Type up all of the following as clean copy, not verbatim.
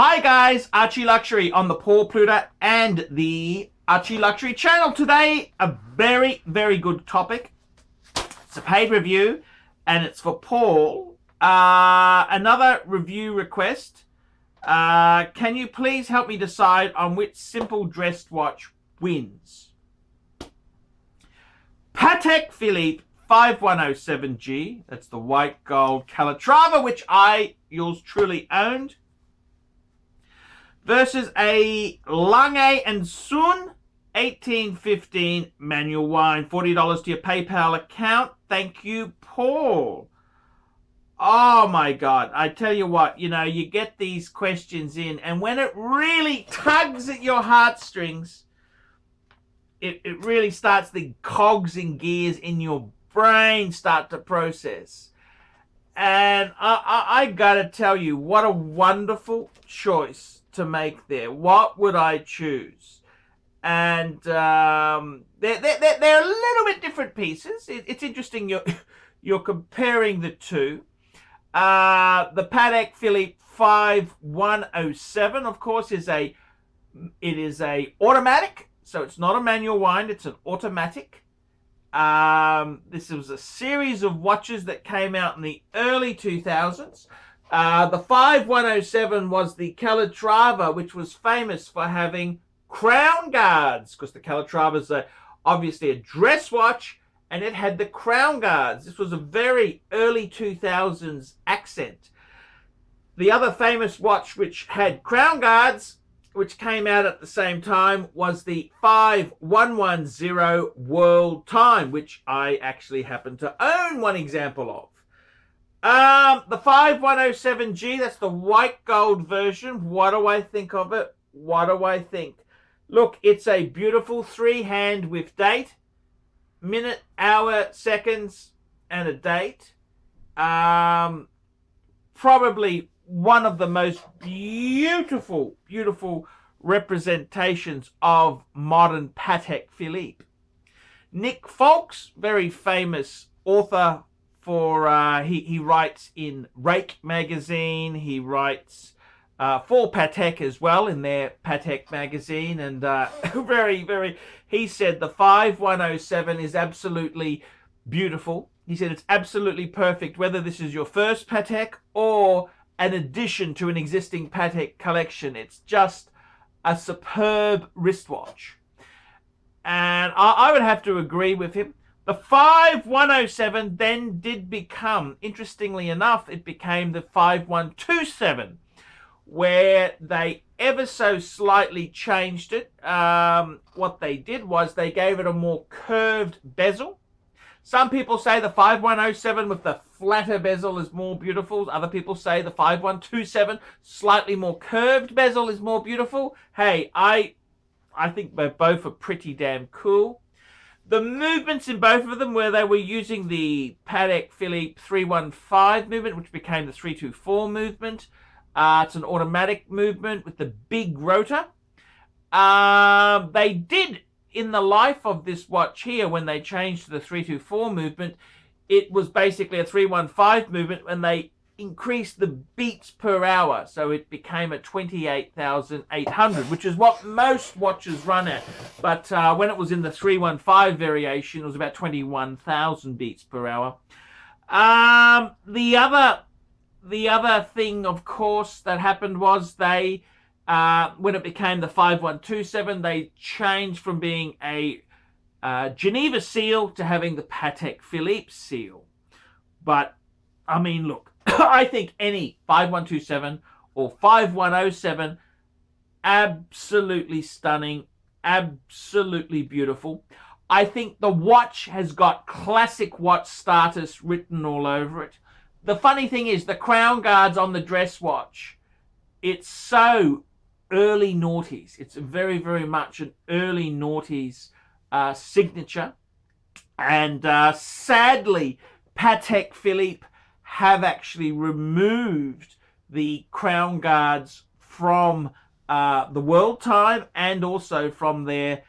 Hi guys, Archie Luxury on the Paul Pluta and the Archie Luxury channel. Today, a very, very good topic. It's a paid review and it's for Paul. Another review request. Can you please help me decide on which simple dressed watch wins? Patek Philippe 5107G, that's the white gold Calatrava, which yours truly owned, versus a Lange and Son 1815 manual wine. $40 to your PayPal account. Thank you, Paul. Oh my God. I tell you what, you get these questions in, and when it really tugs at your heartstrings, it really starts, the cogs and gears in your brain start to process. And I gotta tell you, what a wonderful choice to make there. What would I choose? And they're a little bit different pieces. It's interesting you're comparing the two. The Patek Philippe 5107, of course, is a automatic, so it's not a manual wind, it's an automatic. This was a series of watches that came out in the early 2000s. The 5107 was the Calatrava, which was famous for having crown guards, because the Calatrava is obviously a dress watch, and it had the crown guards. This was a very early 2000s accent. The other famous watch which had crown guards, which came out at the same time, was the 5110 World Time, which I actually happen to own one example of. The 5107G, that's the white gold version. What do I think of it? What do I think? Look, it's a beautiful three-hand with date, minute, hour, seconds, and a date. Probably one of the most beautiful representations of modern Patek Philippe. Nick Folks, very famous author, he writes in Rake magazine. He writes for Patek as well in their Patek magazine, and he said the 5107 is absolutely beautiful. He said it's absolutely perfect, whether this is your first Patek or an addition to an existing Patek collection. It's just a superb wristwatch. And I would have to agree with him. The 5107 then did become, interestingly enough, it became the 5127, where they ever so slightly changed it. What they did was they gave it a more curved bezel. Some people say the 5107 with the flatter bezel is more beautiful. Other people say the 5127, slightly more curved bezel, is more beautiful. Hey, I think both are pretty damn cool. The movements in both of them, where they were using the Patek Philippe 315 movement, which became the 324 movement. It's an automatic movement with the big rotor. They did, in the life of this watch here, when they changed to the 324 movement, it was basically a 315 movement, and they increased the beats per hour, so it became a 28,800, which is what most watches run at. But when it was in the 315 variation, it was about 21,000 beats per hour. The other thing, of course, that happened was they, when it became the 5127, they changed from being a Geneva seal to having the Patek Philippe seal. But I mean, look, I think any 5127 or 5107, absolutely stunning, absolutely beautiful. I think the watch has got classic watch status written all over it. The funny thing is, the crown guards on the dress watch, it's so early noughties. It's very, very much an early noughties signature. And sadly, Patek Philippe have actually removed the crown guards from the World Time and also from their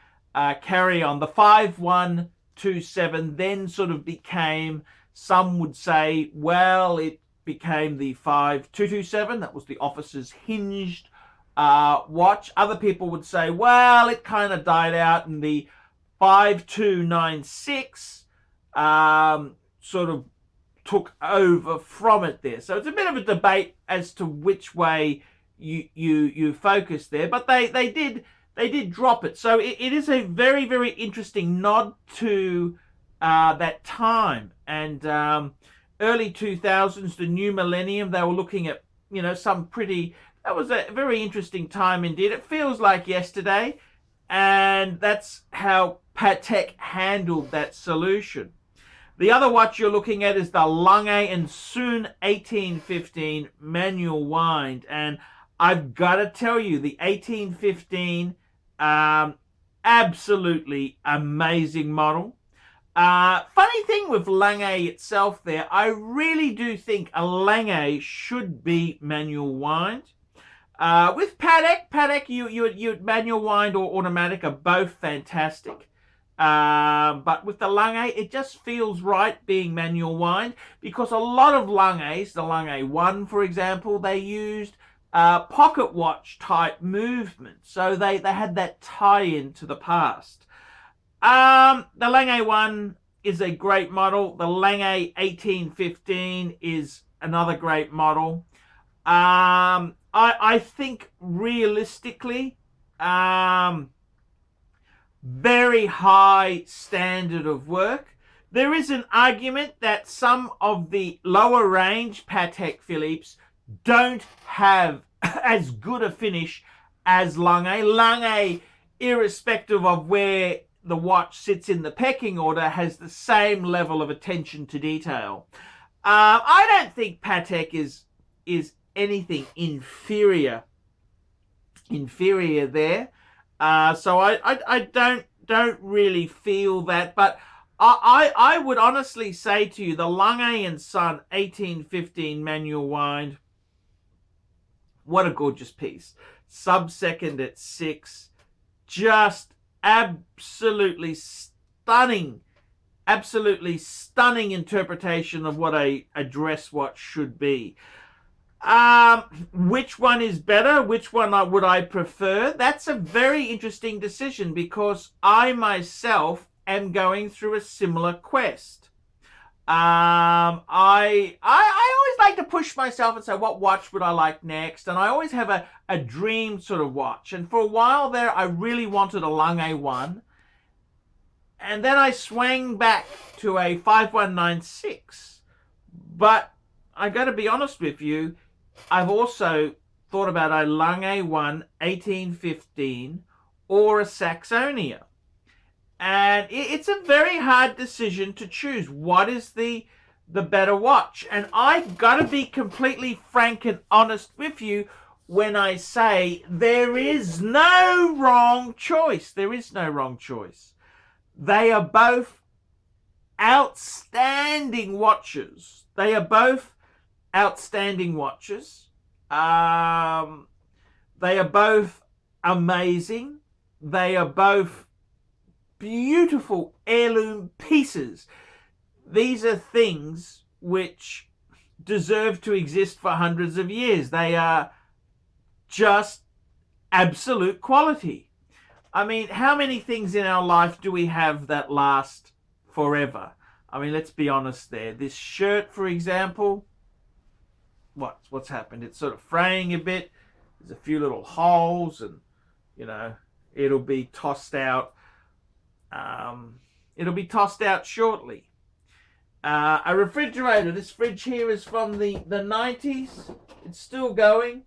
carry-on. The 5127 then sort of became, some would say, well, it became the 5227. That was the officer's hinged watch. Other people would say, well, it kind of died out in the 5296 sort of took over from it there. So it's a bit of a debate as to which way you focus there, but they did drop it. So it is a very, very interesting nod to that time. And early 2000s, the new millennium, they were looking at, you know, that was a very interesting time indeed. It feels like yesterday, and that's how Patek handled that solution. The other watch you're looking at is the Lange and Soon 1815 manual wind, and I've got to tell you, the 1815, absolutely amazing model. Funny thing with Lange itself there, I really do think a Lange should be manual wind. With Patek, you manual wind or automatic are both fantastic. But with the Lange, it just feels right being manual wind, because a lot of Langes, the Lange 1, for example, they used pocket watch type movement. So they had that tie-in to the past. The Lange 1 is a great model. The Lange 1815 is another great model. I think realistically, very high standard of work. There is an argument that some of the lower range Patek Philippe's don't have as good a finish as Lange. Lange, irrespective of where the watch sits in the pecking order, has the same level of attention to detail. I don't think Patek is anything inferior there. So I don't really feel that, but I would honestly say to you, the Lange and Son 1815 manual wind, what a gorgeous piece. Sub-second at 6, just absolutely stunning interpretation of what a dress watch should be. Which one is better? Which one would I prefer? That's a very interesting decision, because I myself am going through a similar quest. I always like to push myself and say, what watch would I like next? And I always have a dream sort of watch. And for a while there, I really wanted a Lange 1. And then I swang back to a 5196. But I got to be honest with you, I've also thought about a Lange 1 1815 or a Saxonia. And it's a very hard decision to choose. What is the better watch? And I've got to be completely frank and honest with you when I say there is no wrong choice. There is no wrong choice. They are both outstanding watches. They are both outstanding watches. They are both amazing. They are both beautiful heirloom pieces. These are things which deserve to exist for hundreds of years. They are just absolute quality. I mean, how many things in our life do we have that last forever? I mean, let's be honest there. This shirt, for example, what's happened? It's sort of fraying a bit. There's a few little holes, and, you know, it'll be tossed out. It'll be tossed out shortly. A refrigerator. This fridge here is from the 90s. It's still going.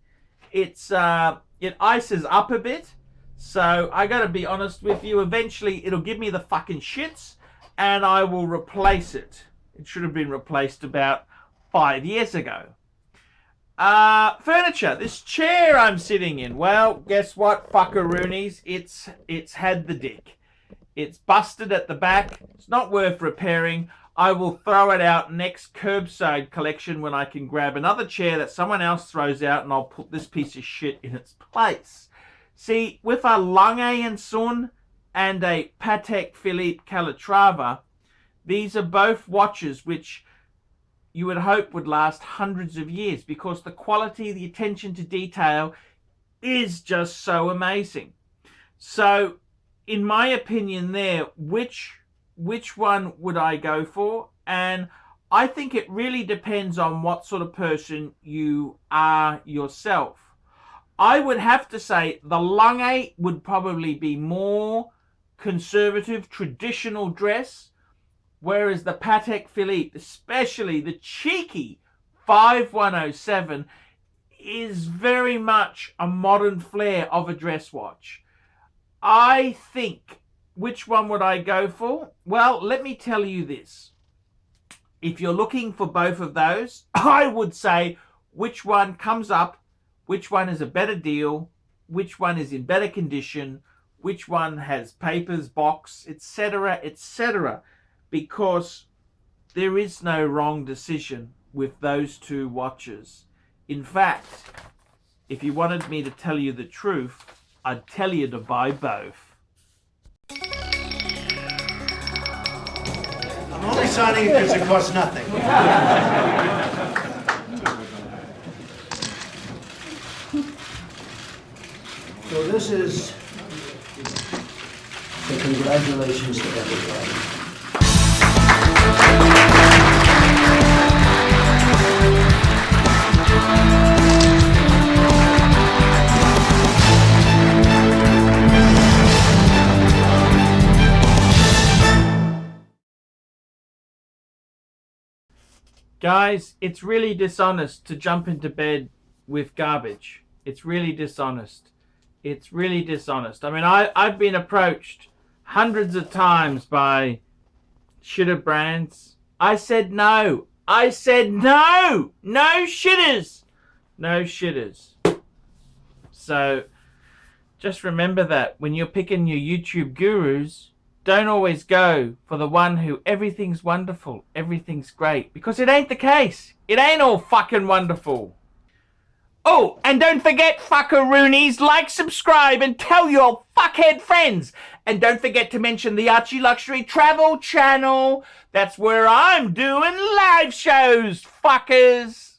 It ices up a bit. So I got to be honest with you. Eventually, it'll give me the fucking shits, and I will replace it. It should have been replaced about 5 years ago. Furniture. This chair I'm sitting in. Well, guess what, fuckaroonies? It's had the dick. It's busted at the back. It's not worth repairing. I will throw it out next curbside collection when I can grab another chair that someone else throws out, and I'll put this piece of shit in its place. See, with a Lange & Son and a Patek Philippe Calatrava, these are both watches which you would hope would last hundreds of years, because the quality, the attention to detail is just so amazing. So in my opinion there, which one would I go for? And I think it really depends on what sort of person you are yourself. I would have to say the Lange would probably be more conservative, traditional dress, whereas the Patek Philippe, especially the cheeky 5107, is very much a modern flair of a dress watch. I think, which one would I go for? Well, let me tell you this. If you're looking for both of those, I would say which one comes up, which one is a better deal, which one is in better condition, which one has papers, box, etc., etc. Because there is no wrong decision with those two watches. In fact, if you wanted me to tell you the truth, I'd tell you to buy both. I'm only signing it because it costs nothing. So this is the congratulations to everybody. Guys, it's really dishonest to jump into bed with garbage. It's really dishonest. It's really dishonest. I mean, I've been approached hundreds of times by shitter brands. I said no. I said no. No shitters. No shitters. So just remember that when you're picking your YouTube gurus, don't always go for the one who everything's wonderful, everything's great, because it ain't the case. It ain't all fucking wonderful. Oh, and don't forget, fuckaroonies, like, subscribe, and tell your fuckhead friends. And don't forget to mention the Archie Luxury Travel channel. That's where I'm doing live shows, fuckers.